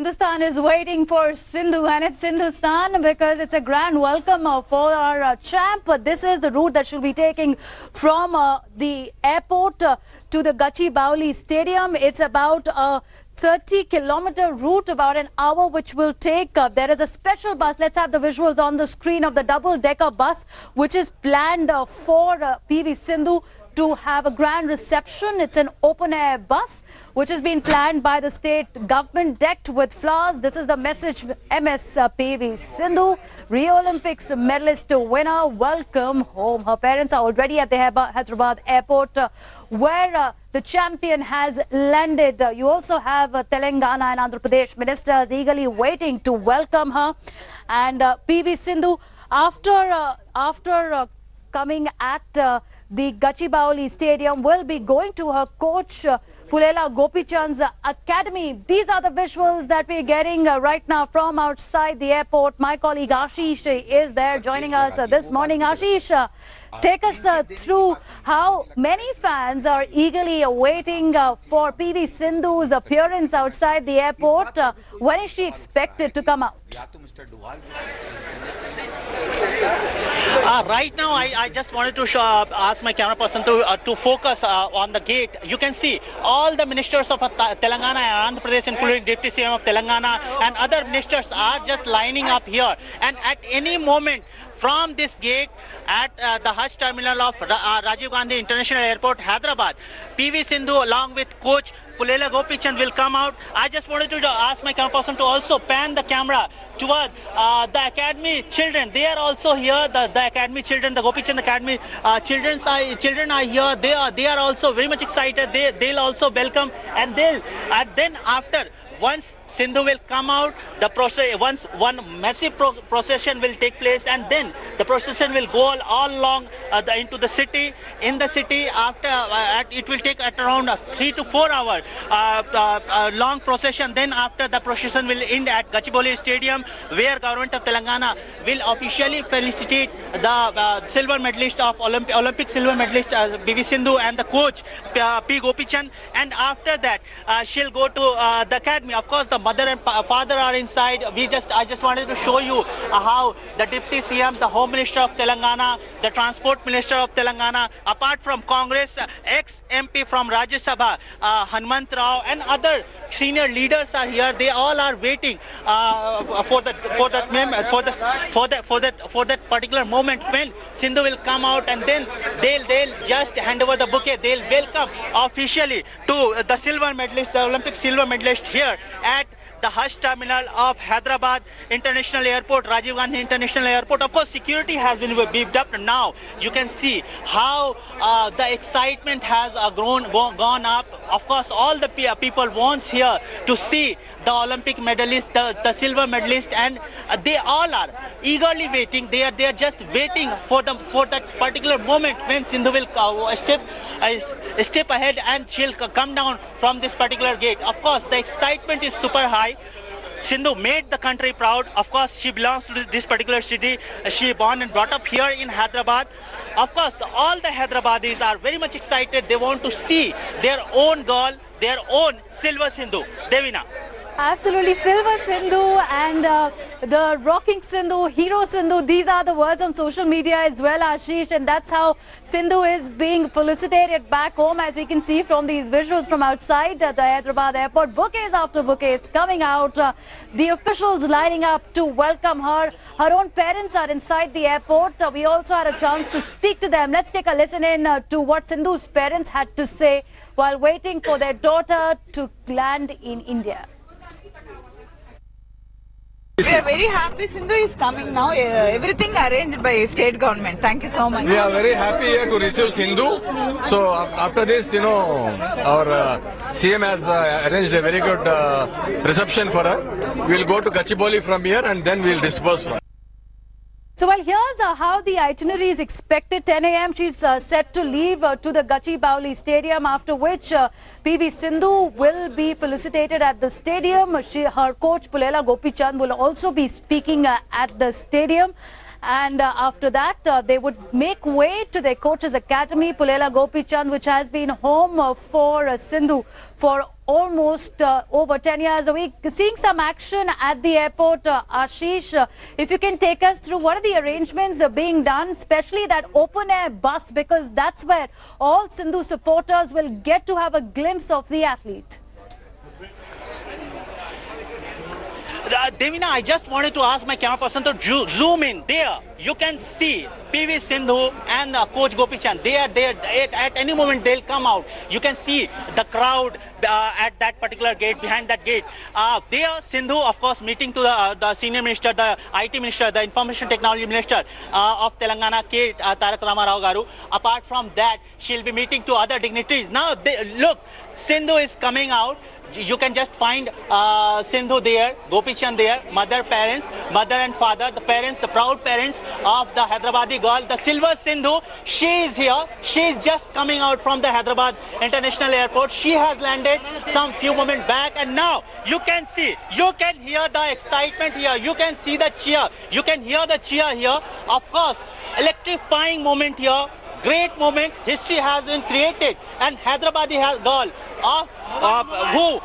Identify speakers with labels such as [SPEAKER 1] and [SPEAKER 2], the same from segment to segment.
[SPEAKER 1] Hindustan is waiting for Sindhu, and it's Hindustan because it's a grand welcome for our champ. This is the route that she'll be taking from the airport to the Gachibowli Stadium. It's about a 30-kilometer route, about an hour, which will take. There is a special bus. Let's have the visuals on the screen of the double-decker bus, which is planned for PV Sindhu to have a grand reception. It's an open-air bus which has been planned by the state government, decked with flowers. This is the message: MS PV Sindhu, Rio Olympics medalist winner, welcome home. Her parents are already at the Hyderabad airport where the champion has landed. You also have Telangana and Andhra Pradesh ministers eagerly waiting to welcome her. And PV Sindhu, after coming at the Gachibowli Stadium, will be going to her coach Pulela Gopichand's academy. These are the visuals that we're getting right now from outside the airport. My colleague Ashish is there joining us this morning. Ashish, take us through how many fans are eagerly awaiting for PV Sindhu's appearance outside the airport. When is she expected to come out?
[SPEAKER 2] Right now, I just wanted to ask my camera person to focus on the gate. You can see all the ministers of Telangana and Andhra Pradesh, including Deputy CM of Telangana and other ministers, are just lining up here. And at any moment, from this gate at the Hajj terminal of Rajiv Gandhi International Airport, Hyderabad, PV Sindhu along with coach Pulela Gopichand will come out. I just wanted to ask my camera person to also pan the camera toward the academy children. They are also here. The academy children, the Gopichand Academy children are here. They are also very much excited. They'll also welcome, and then after, once Sindhu will come out, the process, once one massive procession will take place, and then the procession will go all along into the city. In the city, after it will take at around 3 to 4 hours long procession. Then after, the procession will end at Gachibowli Stadium, where government of Telangana will officially felicitate the silver medalist of Olympic silver medalist PV Sindhu and the coach P. Gopichand. And after that, she'll go to the academy. Of course, the mother and father are inside. I just wanted to show you how the Deputy CM, the Home Minister of Telangana, the Transport Minister of Telangana, apart from Congress, ex-MP from Rajya Sabha, Hanumant Rao, and other senior leaders are here. They all are waiting for that particular moment when Sindhu will come out, and then they'll just hand over the bouquet. They'll welcome officially to the silver medalist, the Olympic silver medalist here at the Hajj terminal of Hyderabad International Airport, Rajiv Gandhi International Airport. Of course, security has been beefed up. Now you can see how the excitement has gone up. Of course, all the people wants here to see the Olympic medalist, the silver medalist, and they all are eagerly waiting. They are just waiting for that particular moment when Sindhu will step ahead and she'll come down from this particular gate. Of course, the excitement is super high. Sindhu made the country proud. Of course, she belongs to this particular city. She born and brought up here in Hyderabad. Of course, all the Hyderabadis are very much excited. They want to see their own girl, their own silver Sindhu. Devina.
[SPEAKER 1] Absolutely, Silver Sindhu and the Rocking Sindhu, Hero Sindhu, these are the words on social media as well, Ashish, and that's how Sindhu is being felicitated back home, as we can see from these visuals from outside the Hyderabad airport. Bouquets after bouquets coming out, the officials lining up to welcome her. Her own parents are inside the airport. We also had a chance to speak to them. Let's take a listen in to what Sindhu's parents had to say while waiting for their daughter to land in India.
[SPEAKER 3] We are very happy Sindhu is coming now. Everything arranged by state government. Thank you so much.
[SPEAKER 4] We are very happy here to receive Sindhu. So after this, our CM has arranged a very good reception for her. We will go to Gachibowli from here and then we will disperse from.
[SPEAKER 1] So, well, here's how the itinerary is expected. 10 a.m. she's set to leave to the Gachibowli Stadium, after which PV Sindhu will be felicitated at the stadium. Her coach Pulela Gopichand will also be speaking at the stadium. And after that, they would make way to their coach's academy, Pulela Gopichand, which has been home for Sindhu for almost over 10 years. Are we seeing some action at the airport? Ashish, if you can take us through what are the arrangements being done, especially that open air bus, because that's where all Sindhu supporters will get to have a glimpse of the athlete.
[SPEAKER 2] Devina, I just wanted to ask my camera person to zoom in. There, you can see PV Sindhu and Coach Gopi Chand. They are there. At any moment, they'll come out. You can see the crowd at that particular gate, behind that gate. There, Sindhu, of course, meeting to the senior minister, the IT minister, the information technology minister of Telangana, K. Tarak Ramarao Garu. Apart from that, she'll be meeting to other dignitaries. Now, look, Sindhu is coming out. You can just find Sindhu there, Gopi Chand there, mother and father, the parents, the proud parents of the Hyderabadi girl, the silver Sindhu. She is here. She is just coming out from the Hyderabad International Airport. She has landed some few moments back, and now you can see, you can hear the excitement here. You can see the cheer. You can hear the cheer here. Of course, electrifying moment here. Great moment, history has been created, and Hyderabadi girl who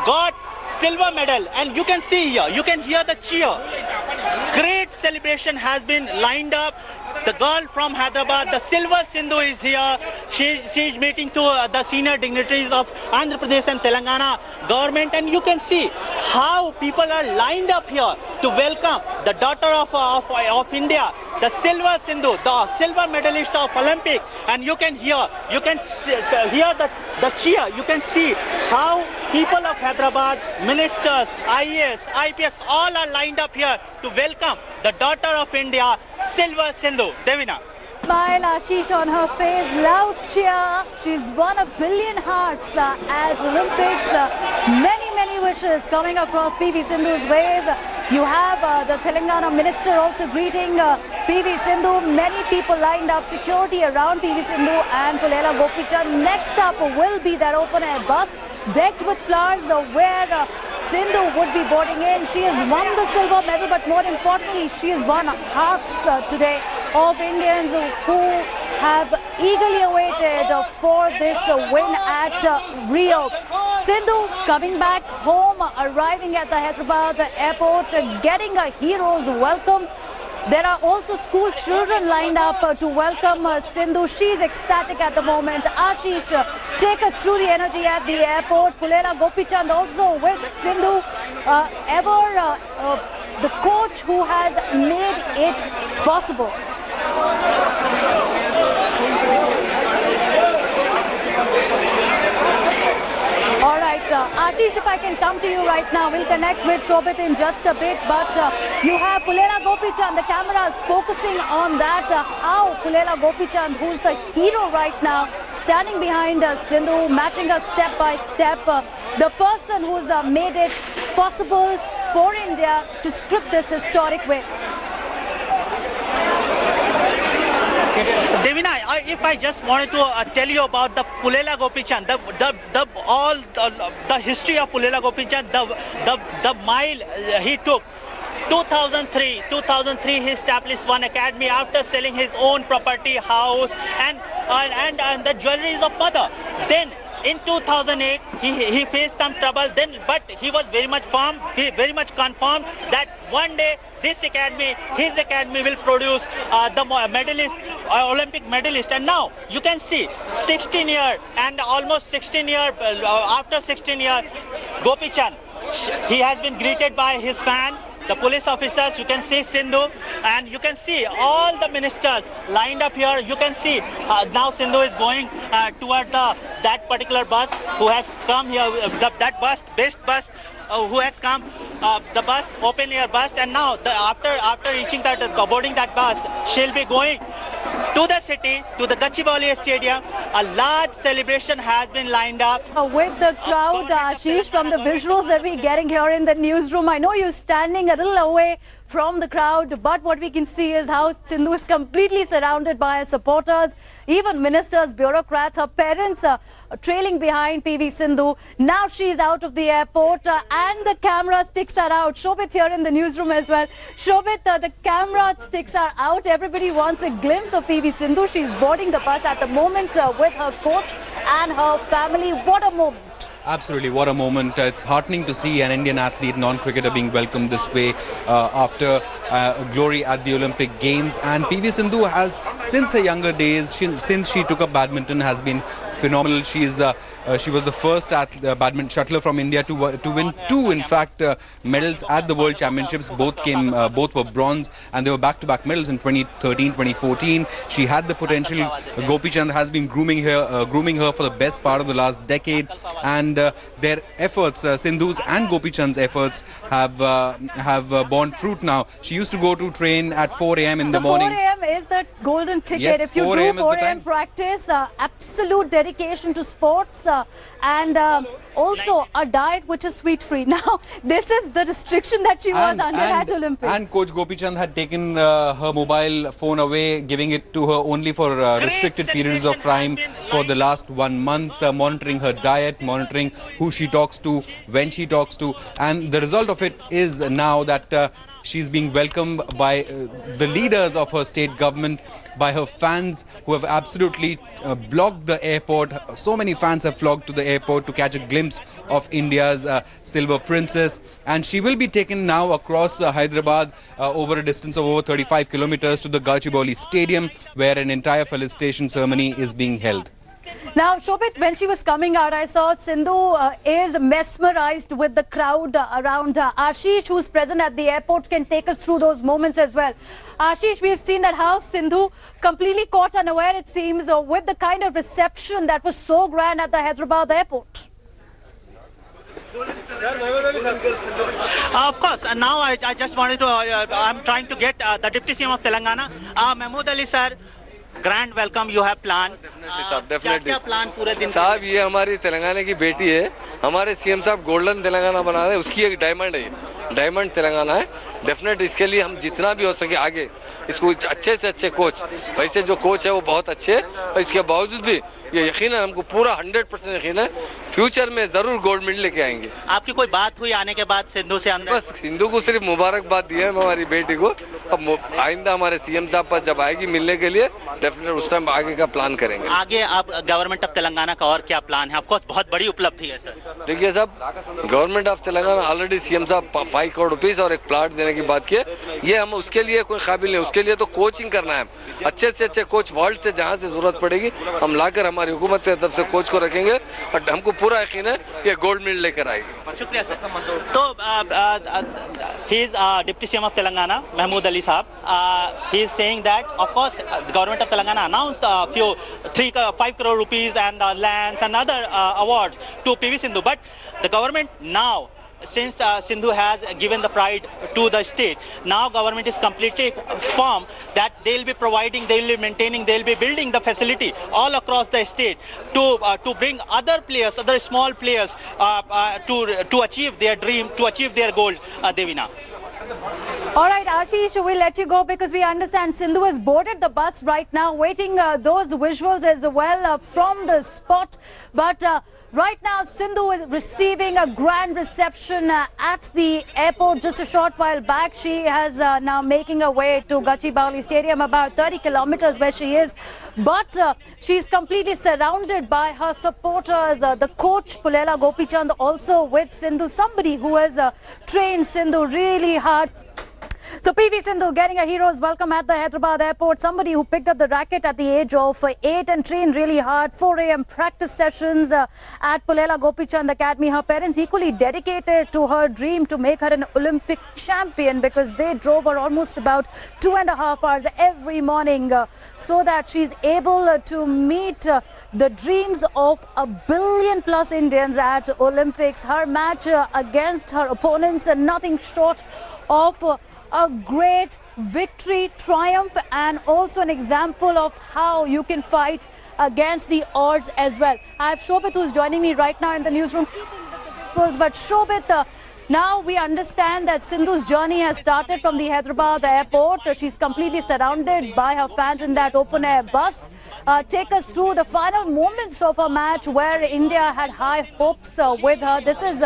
[SPEAKER 2] got silver medal, and you can see here, you can hear the cheer. Great celebration has been lined up. The girl from Hyderabad, the silver Sindhu is here. She is meeting to the senior dignitaries of Andhra Pradesh and Telangana government, and you can see how people are lined up here to welcome the daughter of India, the silver Sindhu, the silver medalist of Olympics. And you can hear the cheer. You can see how people of Hyderabad, ministers, IAS, IPS, all are lined up here to welcome the daughter of India, silver Sindhu. Devina.
[SPEAKER 1] Smile, Ashish, on her face, loud cheer. She's won 1 billion hearts at Olympics. Many wishes coming across PV Sindhu's ways. You have the Telangana minister also greeting PV Sindhu. Many people lined up, security around PV Sindhu and Pulela Gopi Chand. Next up will be that open air bus decked with flowers where Sindhu would be boarding in. She has won the silver medal, but more importantly, she has won hearts today of Indians who have eagerly awaited for this win at Rio. Sindhu coming back home, arriving at the Hyderabad airport, getting a hero's welcome. There are also school children lined up to welcome Sindhu. She's ecstatic at the moment. Ashish, take us through the energy at the airport. Pulela Gopi Chand also with Sindhu. The coach who has made it possible. All right, Ashish, if I can come to you right now, we'll connect with Shobit in just a bit, but you have Pulela Gopi Chand, the camera is focusing on that, how Pulela Gopi Chand, who's the hero right now, standing behind Sindhu, matching her step by step, the person who's made it possible for India to strip this historic win.
[SPEAKER 2] Devina, if I just wanted to tell you about the Pulela Gopi Chand, the history of Pulela Gopi Chand, the mile he took. 2003 he established one academy after selling his own property, house, and the jewelries of mother. Then in 2008 he faced some trouble, but he was very much firm, very much confirmed that one day his academy will produce the medalist, Olympic medalist. And now you can see 16 year and almost 16 year after 16 year Gopi Chand, he has been greeted by his fan, the police officers. You can see Sindhu, and you can see all the ministers lined up here. You can see now Sindhu is going toward that particular bus who has come here, that bus, best bus who has come, the bus, open air bus, and now after reaching that, boarding that bus, she'll be going to the city, to the Gachibowli Stadium. A large celebration has been lined up.
[SPEAKER 1] With the crowd, Ashish, from the visuals that we're getting here in the newsroom, I know you're standing a little away from the crowd, but what we can see is how Sindhu is completely surrounded by her supporters, even ministers, bureaucrats, her parents trailing behind PV Sindhu. Now she's out of the airport and the camera sticks are out. Shobit here in the newsroom as well. Shobit, the camera sticks are out. Everybody wants a glimpse of PV Sindhu. She's boarding the bus at the moment with her coach and her family. What a moment.
[SPEAKER 5] Absolutely, what a moment. It's heartening to see an Indian athlete, non-cricketer, being welcomed this way after glory at the Olympic Games. And PV Sindhu has, since her younger days, since she took up badminton, has been phenomenal. She was the first badminton shuttler from India to win two, in fact, medals at the World Championships. Both were bronze, and they were back-to-back medals in 2013, 2014. She had the potential. Gopi Chand has been grooming her for the best part of the last decade, and their efforts, Sindhu's and Gopi Chand's efforts, have borne fruit now. She used to go to train at 4 a.m. in the morning.
[SPEAKER 1] 4 a.m. is the golden ticket.
[SPEAKER 5] Yes,
[SPEAKER 1] if you
[SPEAKER 5] 4
[SPEAKER 1] do
[SPEAKER 5] a.m. is the
[SPEAKER 1] 4 a.m.
[SPEAKER 5] time.
[SPEAKER 1] practice, absolute dedication to sports, and also a diet which is sweet-free. Now, this is the restriction that she was under at Olympics.
[SPEAKER 5] And Coach Gopi Chand had taken her mobile phone away, giving it to her only for restricted periods of time for the last 1 month, monitoring her diet, monitoring who she talks to, when she talks to. And the result of it is now that she's being welcomed by the leaders of her state government, by her fans who have absolutely blocked the airport. So many fans have flocked to the airport to catch a glimpse of India's silver princess. And she will be taken now across Hyderabad over a distance of over 35 kilometers to the Gachibowli Stadium, where an entire felicitation ceremony is being held.
[SPEAKER 1] Now, Shobit, when she was coming out, I saw Sindhu is mesmerized with the crowd around her. Ashish, who's present at the airport, can take us through those moments as well. Ashish, we've seen that how Sindhu completely caught unaware, it seems, with the kind of reception that was so grand at the Hyderabad airport.
[SPEAKER 2] Of course, and now I just wanted to, I'm trying to get the Deputy CM of Telangana, Mahmood Ali sir. Grand welcome you have plan
[SPEAKER 6] definitely
[SPEAKER 2] क्या plan पूरे दिन
[SPEAKER 6] साहब ये हमारी तेलंगाना की बेटी है हमारे सीएम साहब गोल्डन तेलंगाना बना रहे हैं उसकी एक डायमंड है डायमंड तेलंगाना है डेफिनेट इसके लिए हम जितना भी हो सके आगे इसको अच्छे से अच्छे कोच वैसे जो कोच है वो बहुत अच्छे है और इसके बावजूद भी ये यकीन है हमको पूरा 100% यकीन है फ्यूचर में जरूर गोल्ड मेडल लेके आएंगे
[SPEAKER 2] आपकी कोई बात हुई आने के बाद सिंधु से अंदर
[SPEAKER 6] बस सिंधु को सिर्फ मुबारकबाद दी है हमारी बेटी को अब आइंदा हमारे सीएम साहब पर जब आएगी मिलने के लिए डेफिनेट उस टाइम आगे का प्लान करेंगे
[SPEAKER 2] आगे आप गवर्नमेंट ऑफ तेलंगाना का और क्या प्लान है ऑफकोर्स बहुत बड़ी उपलब्धि है सर
[SPEAKER 6] देखिए साहब government of Telangana already CM साहब 5 करोड़ रुपीस और एक प्लाट देने की बात की ये हम उसके लिए कोई काबिल नहीं उसके लिए तो कोचिंग करना है अच्छे से अच्छे कोच वर्ल्ड से जहां से जरूरत पड़ेगी हम लाकर हमारी हुकूमत की तरफ से कोच को रखेंगे और हमको पूरा यकीन है ये गोल्ड मेडल लेकर आएगी
[SPEAKER 2] शुक्रिया सर तो he is deputy CM of Telangana Mahmood Ali sahab he is saying that of course government of Telangana announced a few 5 crore rupees and lands and other awards to PV Sindhu, but the government now, since Sindhu has given the pride to the state, now government is completely firm that they will be providing, they will be maintaining, they will be building the facility all across the state to bring other players, other small players to achieve their dream, to achieve their goal, Devina.
[SPEAKER 1] All right, Ashish, we'll let you go because we understand Sindhu has boarded the bus right now, waiting those visuals as well from the spot. But right now, Sindhu is receiving a grand reception at the airport. Just a short while back, she has now making her way to Gachibowli Stadium, about 30 kilometers where she is. But she's completely surrounded by her supporters. The coach, Pulela Gopi Chand, also with Sindhu, somebody who has trained Sindhu really hard. So PV Sindhu getting a hero's welcome at the Hyderabad airport. Somebody who picked up the racket at the age of 8 and trained really hard. 4 a.m. practice sessions at Pulela Gopi Chand Academy. Her parents equally dedicated to her dream to make her an Olympic champion because they drove her almost about 2.5 hours every morning so that she's able to meet the dreams of 1 billion plus Indians at Olympics. Her match against her opponents nothing short of a great victory, triumph, and also an example of how you can fight against the odds as well. I have Shobit who's joining me right now in the newsroom, keeping with the visuals. But Shobit, now we understand that Sindhu's journey has started from the Hyderabad airport. She's completely surrounded by her fans in that open air bus. Take us through the final moments of her match where India had high hopes with her. This is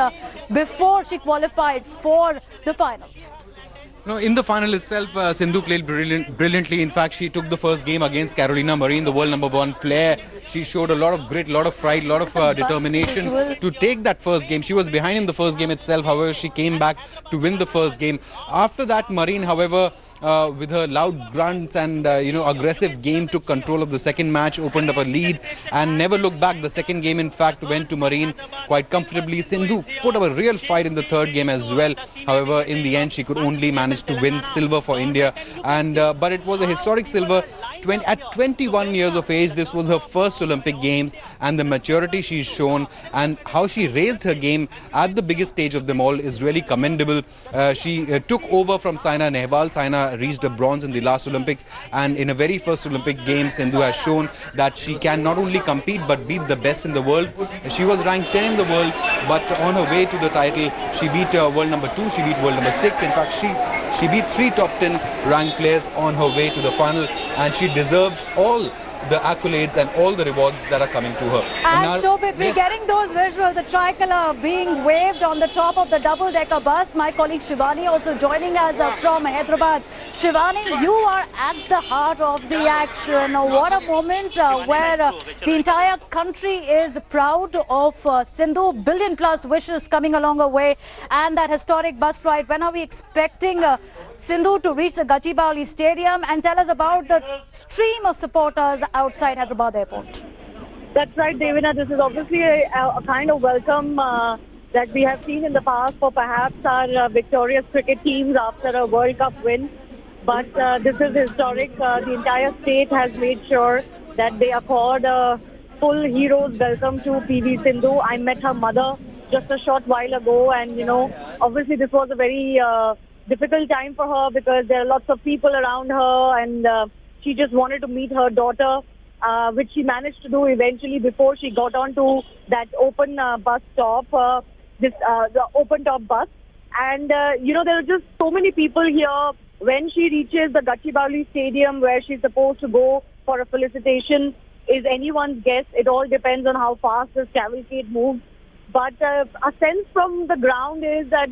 [SPEAKER 1] before she qualified for the finals.
[SPEAKER 5] No, in the final itself, Sindhu played brilliantly. In fact, she took the first game against Carolina Marin, the world #1 player. She showed a lot of grit, a lot of pride, a lot of determination to take that first game. She was behind in the first game itself. However, she came back to win the first game. After that, Marin, however, with her loud grunts and aggressive game, took control of the second match, opened up a lead, and never looked back. The second game, in fact, went to Marin quite comfortably. Sindhu put up a real fight in the third game as well. However, in the end, she could only manage to win silver for India. And but it was a historic silver. At 21 years of age, this was her first Olympic Games, and the maturity she's shown and how she raised her game at the biggest stage of them all is really commendable. She took over from Saina Nehwal. Saina reached a bronze in the last Olympics, and in a very first Olympic Games, Sindhu has shown that she can not only compete but beat the best in the world. She was ranked 10 in the world, but on her way to the title, she beat world #2, she beat world #6. In fact, she beat 3 top 10 ranked players on her way to the final, and she deserves all the accolades and all the rewards that are coming to her.
[SPEAKER 1] And Shobit, we're getting those visuals, the tricolour being waved on the top of the double-decker bus. My colleague Shivani also joining us from Hyderabad. Shivani, you are at the heart of the action. What a moment where the entire country is proud of Sindhu. Billion-plus wishes coming along her way, and that historic bus ride. When are we expecting Sindhu to reach the Gachibowli Stadium? And tell us about the stream of supporters outside Hyderabad Airport.
[SPEAKER 7] That's right, Devina. This is obviously a kind of welcome that we have seen in the past for perhaps our victorious cricket teams after a World Cup win. But this is historic. The entire state has made sure that they accord a full hero's welcome to PV Sindhu. I met her mother just a short while ago, and obviously this was a very difficult time for her because there are lots of people around her, and she just wanted to meet her daughter, which she managed to do eventually before she got onto that open bus stop, the open top bus. And, there are just so many people here. When she reaches the Gachibowli Stadium where she's supposed to go for a felicitation is anyone's guess. It all depends on how fast this cavalcade moves. But a sense from the ground is that,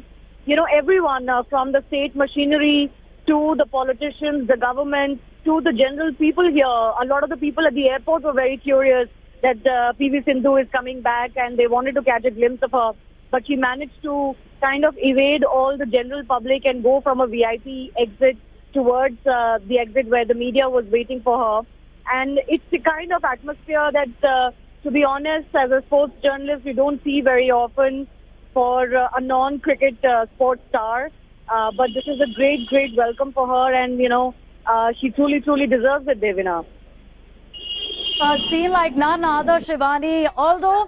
[SPEAKER 7] everyone from the state machinery to the politicians, the government, to the general people here. A lot of the people at the airport were very curious that PV Sindhu is coming back, and they wanted to catch a glimpse of her. But she managed to kind of evade all the general public and go from a VIP exit towards the exit where the media was waiting for her. And it's the kind of atmosphere that, to be honest, as a sports journalist, you don't see very often for a non-cricket sports star. But this is a great, great welcome for her, and, she truly, truly deserves it, Devina.
[SPEAKER 1] A scene like none other, Shivani. Although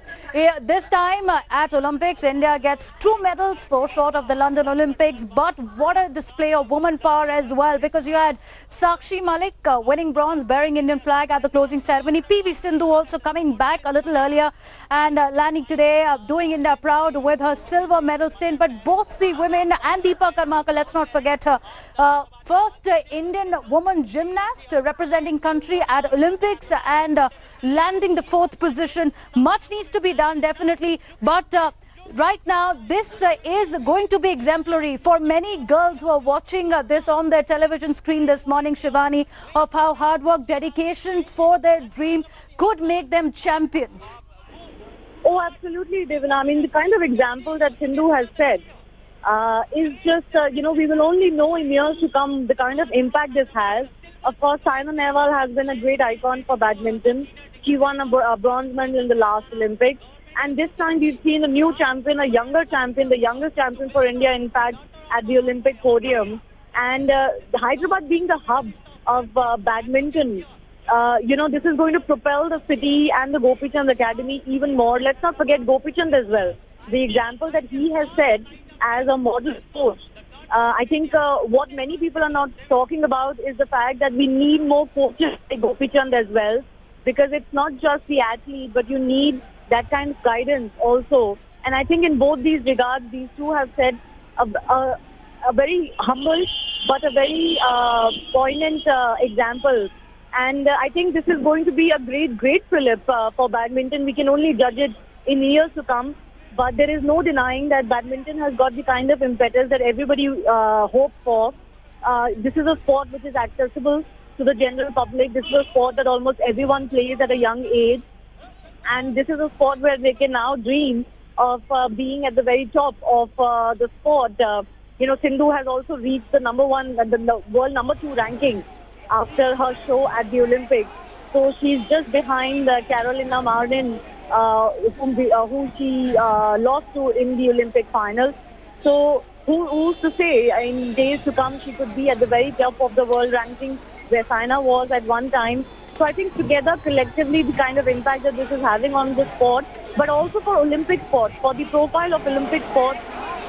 [SPEAKER 1] this time at Olympics, India gets 2 medals, 4 short of the London Olympics. But what a display of woman power as well, because you had Sakshi Malik winning bronze, bearing Indian flag at the closing ceremony. PV Sindhu also coming back a little earlier and landing today, doing India proud with her silver medal stint. But both the women and Deepa Karmakar, let's not forget her, first Indian woman gymnast representing country at Olympics and landing the 4th position. Much needs to be done, definitely, but right now this is going to be exemplary for many girls who are watching this on their television screen this morning, Shivani, of how hard work, dedication for their dream could make them champions.
[SPEAKER 7] Oh, absolutely, Devina. I mean, the kind of example that Sindhu has set is just, we will only know in years to come the kind of impact this has. Of course, Saina Nehwal has been a great icon for badminton. She won a bronze medal in the last Olympics. And this time we've seen a new champion, a younger champion, the youngest champion for India, in fact, at the Olympic podium. And Hyderabad being the hub of badminton, this is going to propel the city and the Gopichand Academy even more. Let's not forget Gopichand as well. The example that he has set as a model coach. I think what many people are not talking about is the fact that we need more coaches like Gopichand as well, because it's not just the athlete, but you need that kind of guidance also. And I think in both these regards, these two have set a very humble but a very poignant example. And I think this is going to be a great, great fillip for badminton. We can only judge it in years to come. But there is no denying that badminton has got the kind of impetus that everybody hoped for. this is a sport which is accessible to the general public. This is a sport that almost everyone plays at a young age. And this is a sport where they can now dream of being at the very top of the sport. Sindhu has also reached the the world number 2 ranking after her show at the Olympics. So she's just behind Carolina Marin, who she lost to in the Olympic final. So who's to say in days to come she could be at the very top of the world ranking where Saina was at one time. So I think together, collectively, the kind of impact that this is having on the sport, but also for Olympic sports, for the profile of Olympic sports,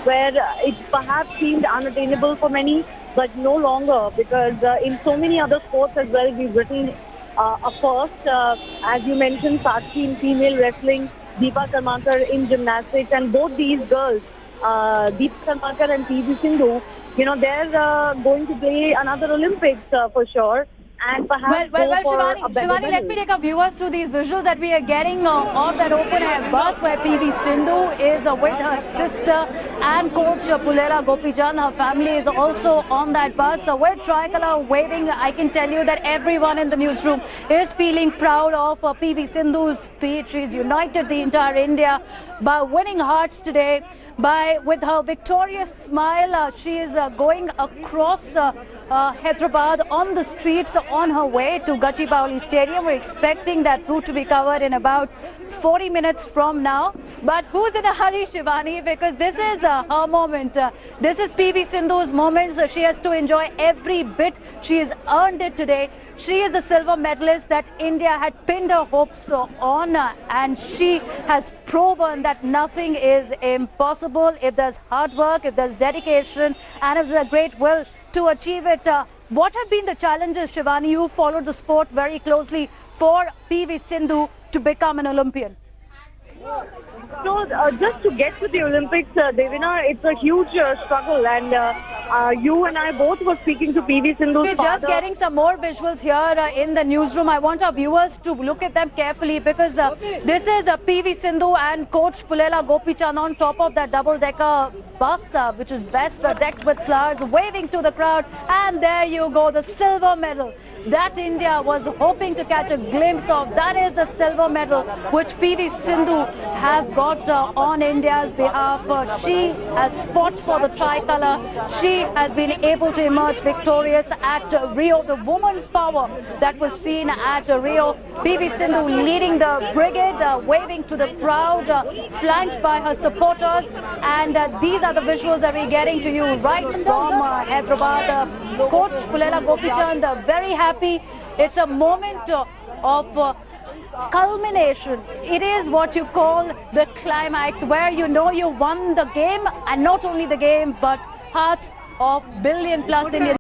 [SPEAKER 7] where it perhaps seemed unattainable for many, but no longer, because in so many other sports as well, we've written a first, as you mentioned, Sakshi in female wrestling, Deepa Karmakar in gymnastics, and both these girls, Deepa Karmakar and PV Sindhu, they're going to play another Olympics for sure. And perhaps
[SPEAKER 1] Shivani, let me take our viewers through these visuals that we are getting of that open air bus where PV Sindhu is with her sister and coach Pulela Gopichand. Her family is also on that bus with tricolour waving. I can tell you that everyone in the newsroom is feeling proud of PV Sindhu's feat. She's united the entire India by winning hearts today. With her victorious smile, she is going across Hyderabad on the streets on her way to Gachibowli Stadium. We're expecting that route to be covered in about 40 minutes from now. But who's in a hurry, Shivani? Because this is her moment. This is PV Sindhu's moment. So she has to enjoy every bit. She has earned it today. She is a silver medalist that India had pinned her hopes on, and she has proven that nothing is impossible if there's hard work, if there's dedication, and if there's a great will to achieve it. What have been the challenges, Shivani? You followed the sport very closely for PV Sindhu to become an Olympian.
[SPEAKER 7] So just to get to the Olympics, Devina, it's a huge struggle, and you and I both were speaking to PV Sindhu's
[SPEAKER 1] father. We're just getting some more visuals here in the newsroom. I want our viewers to look at them carefully because this is PV Sindhu and coach Pulela Gopichand on top of that double-decker bus, which is best decked with flowers, waving to the crowd. And there you go, the silver medal that India was hoping to catch a glimpse of. That is the silver medal which PV Sindhu has got on India's behalf. She has fought for the tricolour. She has been able to emerge victorious at Rio. The woman power that was seen at Rio. PV Sindhu leading the brigade, waving to the crowd, flanked by her supporters. And these are the visuals that we're getting to you right from Hyderabad. Coach Pulela Gopichand, very happy. It's a moment of culmination. It is what you call the climax, where you know you won the game, and not only the game, but hearts of billion+ Indian